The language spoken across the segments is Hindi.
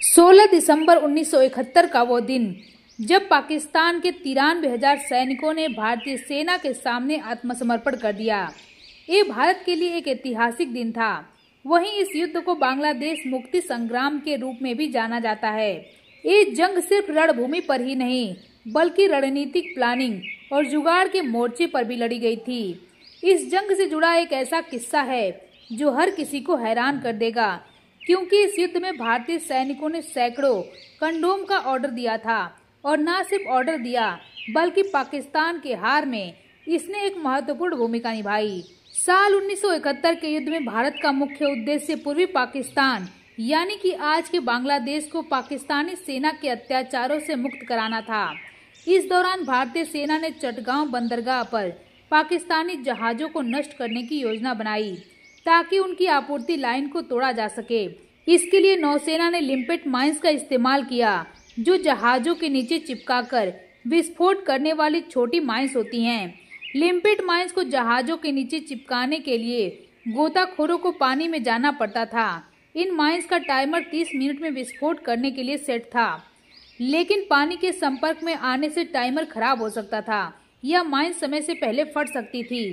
16 दिसंबर 1971 का वो दिन जब पाकिस्तान के 93,000 सैनिकों ने भारतीय सेना के सामने आत्मसमर्पण कर दिया। ये भारत के लिए एक ऐतिहासिक दिन था। वहीं इस युद्ध को बांग्लादेश मुक्ति संग्राम के रूप में भी जाना जाता है। ये जंग सिर्फ रणभूमि पर ही नहीं बल्कि रणनीतिक प्लानिंग और जुगाड़ के मोर्चे पर भी लड़ी गई थी। इस जंग से जुड़ा एक ऐसा किस्सा है जो हर किसी को हैरान कर देगा, क्योंकि इस युद्ध में भारतीय सैनिकों ने सैकड़ों कंडोम का ऑर्डर दिया था और न सिर्फ ऑर्डर दिया बल्कि पाकिस्तान के हार में इसने एक महत्वपूर्ण भूमिका निभाई। साल 1971 के युद्ध में भारत का मुख्य उद्देश्य पूर्वी पाकिस्तान यानी कि आज के बांग्लादेश को पाकिस्तानी सेना के अत्याचारों से मुक्त कराना था। इस दौरान भारतीय सेना ने चटगांव बंदरगाह पर पाकिस्तानी जहाजों को नष्ट करने की योजना बनाई ताकि उनकी आपूर्ति लाइन को तोड़ा जा सके। इसके लिए नौसेना ने लिम्पेट माइंस का इस्तेमाल किया, जो जहाजों के नीचे चिपकाकर विस्फोट करने वाली छोटी माइंस होती हैं। लिम्पेट माइंस को जहाजों के नीचे चिपकाने के लिए गोताखोरों को पानी में जाना पड़ता था। इन माइंस का टाइमर 30 मिनट में विस्फोट करने के लिए सेट था, लेकिन पानी के संपर्क में आने से टाइमर खराब हो सकता था या माइंस समय से पहले फट सकती थी।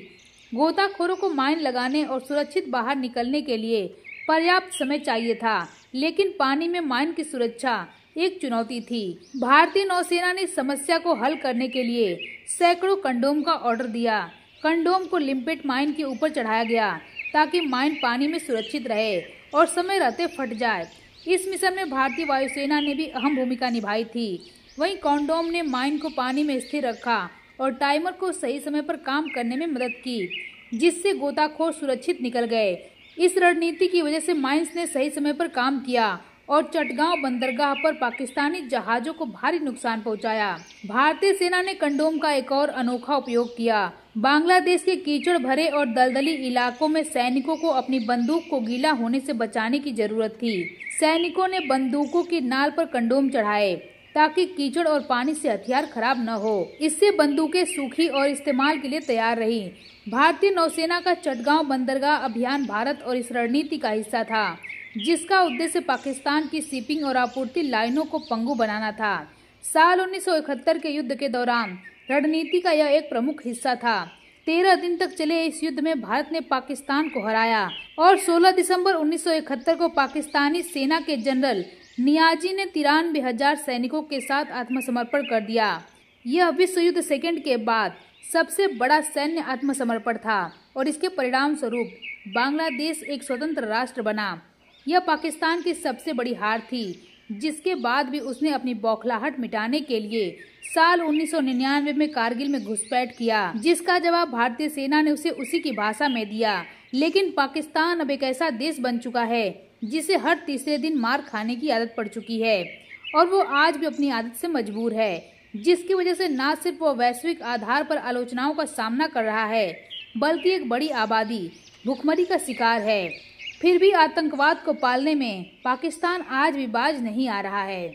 गोताखोरों को माइन लगाने और सुरक्षित बाहर निकलने के लिए पर्याप्त समय चाहिए था, लेकिन पानी में माइन की सुरक्षा एक चुनौती थी। भारतीय नौसेना ने समस्या को हल करने के लिए सैकड़ों कंडोम का ऑर्डर दिया। कंडोम को लिम्पेट माइन के ऊपर चढ़ाया गया ताकि माइन पानी में सुरक्षित रहे और समय रहते फट जाए। इस मिशन में भारतीय वायुसेना ने भी अहम भूमिका निभाई थी। वहीं कंडोम ने माइन को पानी में स्थिर रखा और टाइमर को सही समय पर काम करने में मदद की, जिससे गोताखोर सुरक्षित निकल गए। इस रणनीति की वजह से माइंस ने सही समय पर काम किया और चटगांव बंदरगाह पर पाकिस्तानी जहाजों को भारी नुकसान पहुंचाया। भारतीय सेना ने कंडोम का एक और अनोखा उपयोग किया। बांग्लादेश के कीचड़ भरे और दलदली इलाकों में सैनिकों को अपनी बंदूक को गीला होने से बचाने की जरूरत थी। सैनिकों ने बंदूकों की नाल पर कंडोम चढ़ाए ताकि कीचड़ और पानी से हथियार खराब न हो। इससे बंदूकें सूखी और इस्तेमाल के लिए तैयार रही। भारतीय नौसेना का चटगांव बंदरगाह अभियान भारत और इस रणनीति का हिस्सा था, जिसका उद्देश्य पाकिस्तान की शिपिंग और आपूर्ति लाइनों को पंगु बनाना था। साल 1971 के युद्ध के दौरान रणनीति का यह एक प्रमुख हिस्सा था। 13 दिन तक चले इस युद्ध में भारत ने पाकिस्तान को हराया और 16 दिसंबर 1971 को पाकिस्तानी सेना के जनरल नियाजी ने 93,000 सैनिकों के साथ आत्मसमर्पण कर दिया। यह विश्व युद्ध सेकंड के बाद सबसे बड़ा सैन्य आत्मसमर्पण था और इसके परिणाम स्वरूप बांग्लादेश एक स्वतंत्र राष्ट्र बना। यह पाकिस्तान की सबसे बड़ी हार थी, जिसके बाद भी उसने अपनी बौखलाहट मिटाने के लिए साल 1999 में कारगिल में घुसपैठ किया, जिसका जवाब भारतीय सेना ने उसे उसी की भाषा में दिया। लेकिन पाकिस्तान अब एक ऐसा देश बन चुका है जिसे हर तीसरे दिन मार खाने की आदत पड़ चुकी है और वो आज भी अपनी आदत से मजबूर है, जिसकी वजह से न सिर्फ वो वैश्विक आधार पर आलोचनाओं का सामना कर रहा है बल्कि एक बड़ी आबादी भूखमरी का शिकार है। फिर भी आतंकवाद को पालने में पाकिस्तान आज भी बाज नहीं आ रहा है।